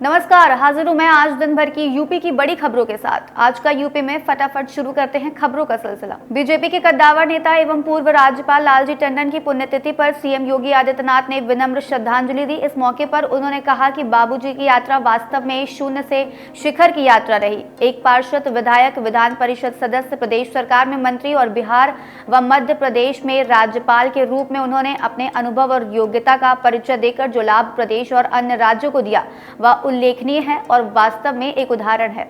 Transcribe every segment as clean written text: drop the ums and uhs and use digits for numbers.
नमस्कार, हाजिर हूं मैं आज दिन भर की यूपी की बड़ी खबरों के साथ। आज का यूपी में फटाफट शुरू करते हैं खबरों का सिलसिला। बीजेपी के कद्दावर नेता एवं पूर्व राज्यपाल लालजी टंडन की पुण्यतिथि पर सीएम योगी आदित्यनाथ ने विनम्र श्रद्धांजलि दी। इस मौके पर उन्होंने कहा कि बाबूजी की यात्रा वास्तव में शून्य से शिखर की यात्रा रही। एक पार्षद, विधायक, विधान परिषद सदस्य, प्रदेश सरकार में मंत्री और बिहार व मध्य प्रदेश में राज्यपाल के रूप में उन्होंने अपने अनुभव और योग्यता का परिचय देकर जो लाभ प्रदेश और अन्य राज्यों को दिया वह उल्लेखनीय है और वास्तव में एक उदाहरण है।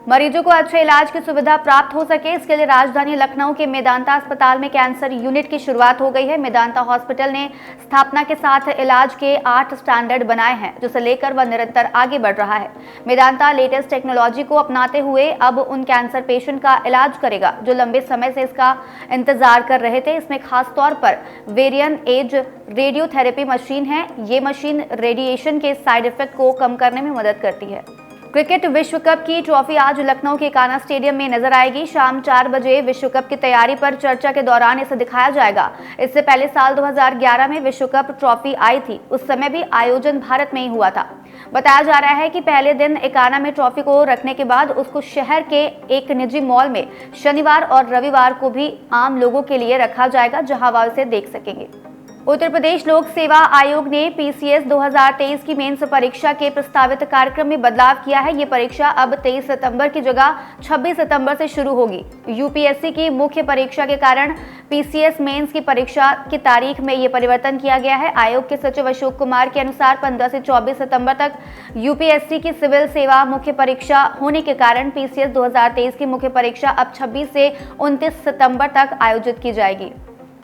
मरीजों को अच्छे इलाज की सुविधा प्राप्त हो सके, इसके लिए राजधानी लखनऊ के मेदांता अस्पताल में कैंसर यूनिट की शुरुआत हो गई है। मेदांता हॉस्पिटल ने स्थापना के साथ इलाज के 8 स्टैंडर्ड बनाए हैं, जिसे लेकर वह निरंतर आगे बढ़ रहा है। मेदांता लेटेस्ट टेक्नोलॉजी को अपनाते हुए अब उन कैंसर पेशेंट का इलाज करेगा जो लंबे समय से इसका इंतजार कर रहे थे। इसमें खास तौर पर वेरियन एज रेडियोथेरेपी मशीन है। ये मशीन रेडिएशन के साइड इफेक्ट को कम करने में मदद करती है। क्रिकेट विश्व कप की ट्रॉफी आज लखनऊ के कान्हा स्टेडियम में नजर आएगी। शाम 4 बजे विश्व कप की तैयारी पर चर्चा के दौरान इसे दिखाया जाएगा। इससे पहले साल 2011 में विश्व कप ट्रॉफी आई थी, उस समय भी आयोजन भारत में ही हुआ था। बताया जा रहा है कि पहले दिन कान्हा में ट्रॉफी को रखने के बाद उसको शहर के एक निजी मॉल में शनिवार और रविवार को भी आम लोगों के लिए रखा जाएगा, जहां वह इसे देख सकेंगे। उत्तर प्रदेश लोक सेवा आयोग ने पीसीएस 2023 की मेंस परीक्षा के प्रस्तावित कार्यक्रम में बदलाव किया है। ये परीक्षा अब 23 सितंबर की जगह 26 सितंबर से शुरू होगी। यूपीएससी की मुख्य परीक्षा के कारण पीसीएस मेंस की परीक्षा की तारीख में ये परिवर्तन किया गया है। आयोग के सचिव अशोक कुमार के अनुसार 15 से 24 सितंबर तक यूपीएससी की सिविल सेवा मुख्य परीक्षा होने के कारण पीसीएस 2023 की मुख्य परीक्षा अब 26 से 29 सितंबर तक आयोजित की जाएगी।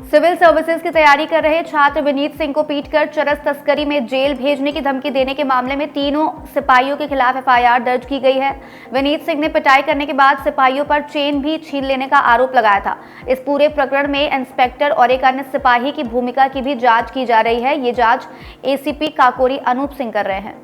सिविल सर्विसेज की तैयारी कर रहे छात्र विनीत सिंह को पीटकर चरस तस्करी में जेल भेजने की धमकी देने के मामले में तीनों सिपाहियों के खिलाफ एफआईआर दर्ज की गई है। विनीत सिंह ने पिटाई करने के बाद सिपाहियों पर चेन भी छीन लेने का आरोप लगाया था। इस पूरे प्रकरण में इंस्पेक्टर और एक अन्य सिपाही की भूमिका की भी जांच की जा रही है। ये जांच एसीपी काकोरी अनूप सिंह कर रहे हैं।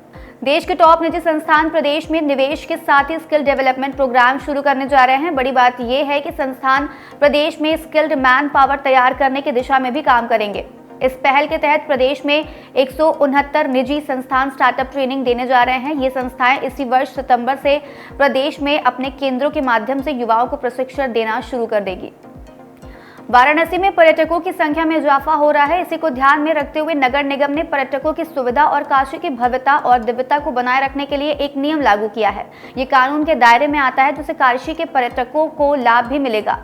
देश के टॉप निजी संस्थान प्रदेश में निवेश के साथ ही स्किल डेवलपमेंट प्रोग्राम शुरू करने जा रहे हैं। बड़ी बात यह है कि संस्थान प्रदेश में स्किल्ड मैन पावर तैयार करने की दिशा में भी काम करेंगे। इस पहल के तहत प्रदेश में 169 निजी संस्थान स्टार्टअप ट्रेनिंग देने जा रहे हैं। ये संस्थाएं इसी वर्ष सितंबर से प्रदेश में अपने केंद्रों के माध्यम से युवाओं को प्रशिक्षण देना शुरू कर देगी। वाराणसी में पर्यटकों की संख्या में इजाफा हो रहा है। इसी को ध्यान में रखते हुए नगर निगम ने पर्यटकों की सुविधा और काशी की भव्यता और दिव्यता को बनाए रखने के लिए एक नियम लागू किया है। ये कानून के दायरे में आता है, जिससे काशी के पर्यटकों को लाभ भी मिलेगा।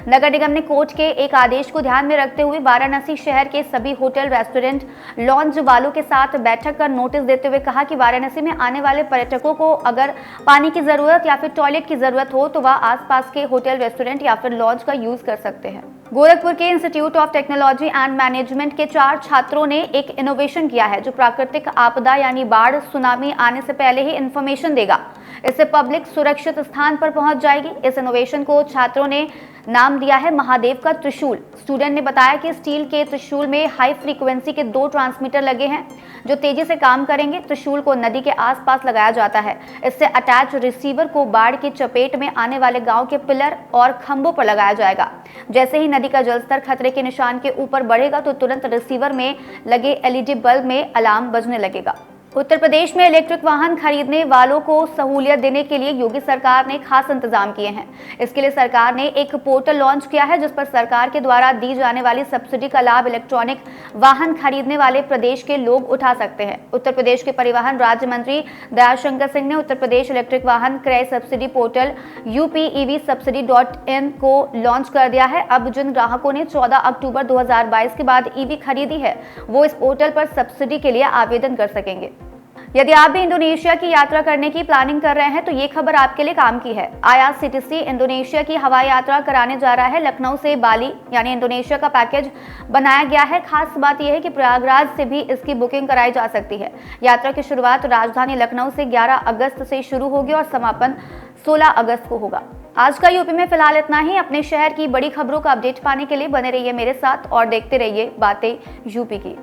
नगर निगम ने कोर्ट के एक आदेश को ध्यान में रखते हुए वाराणसी शहर के सभी होटल, रेस्टोरेंट, लॉन्ज वालों के साथ बैठक कर नोटिस देते हुए कहा कि वाराणसी में आने वाले पर्यटकों को अगर पानी की जरूरत या फिर टॉयलेट की जरूरत हो तो वह आसपास के होटल, रेस्टोरेंट या फिर लॉन्ज का यूज कर सकते हैं। गोरखपुर के institute of technology and management के 4 छात्रों ने एक इनोवेशन किया है जो प्राकृतिक आपदा यानी बाढ़, सुनामी आने से पहले ही इंफॉर्मेशन देगा। इससे पब्लिक सुरक्षित स्थान पर पहुंच जाएगी। इस इनोवेशन को छात्रों ने नाम दिया है महादेव का त्रिशूल। स्टूडेंट ने बताया कि स्टील के त्रिशूल में हाई फ्रीक्वेंसी के 2 ट्रांसमीटर लगे हैं जो तेजी से काम करेंगे। त्रिशूल को नदी के आसपास लगाया जाता है। इससे अटैच रिसीवर को बाढ़ की चपेट में आने वाले गांव के पिलर और खंभों पर लगाया जाएगा। जैसे ही नदी का जलस्तर खतरे के निशान के ऊपर बढ़ेगा तो तुरंत रिसीवर में लगे एलईडी बल्ब में अलार्म बजने लगेगा। उत्तर प्रदेश में इलेक्ट्रिक वाहन खरीदने वालों को सहूलियत देने के लिए योगी सरकार ने खास इंतजाम किए हैं। इसके लिए सरकार ने एक पोर्टल लॉन्च किया है जिस पर सरकार के द्वारा दी जाने वाली सब्सिडी का लाभ इलेक्ट्रॉनिक वाहन खरीदने वाले प्रदेश के लोग उठा सकते हैं। उत्तर प्रदेश के परिवहन राज्य मंत्री दयाशंकर सिंह ने उत्तर प्रदेश इलेक्ट्रिक वाहन क्रय सब्सिडी पोर्टल UPEVsubsidy.in को लॉन्च कर दिया है। अब जिन ग्राहकों ने 14 अक्टूबर 2022 के बाद ईवी खरीदी है वो इस पोर्टल पर सब्सिडी के लिए आवेदन कर सकेंगे। यदि आप भी इंडोनेशिया की यात्रा करने की प्लानिंग कर रहे हैं तो ये खबर आपके लिए काम की है। IRCTC इंडोनेशिया की हवाई यात्रा कराने जा रहा है। लखनऊ से बाली यानी इंडोनेशिया का पैकेज बनाया गया है। खास बात यह है कि प्रयागराज से भी इसकी बुकिंग कराई जा सकती है। यात्रा की शुरुआत राजधानी लखनऊ से 11 अगस्त से शुरू होगी और समापन 16 अगस्त को होगा। आज का यूपी में फिलहाल इतना ही। अपने शहर की बड़ी खबरों का अपडेट पाने के लिए बने रहिए मेरे साथ और देखते रहिए बातें यूपी की।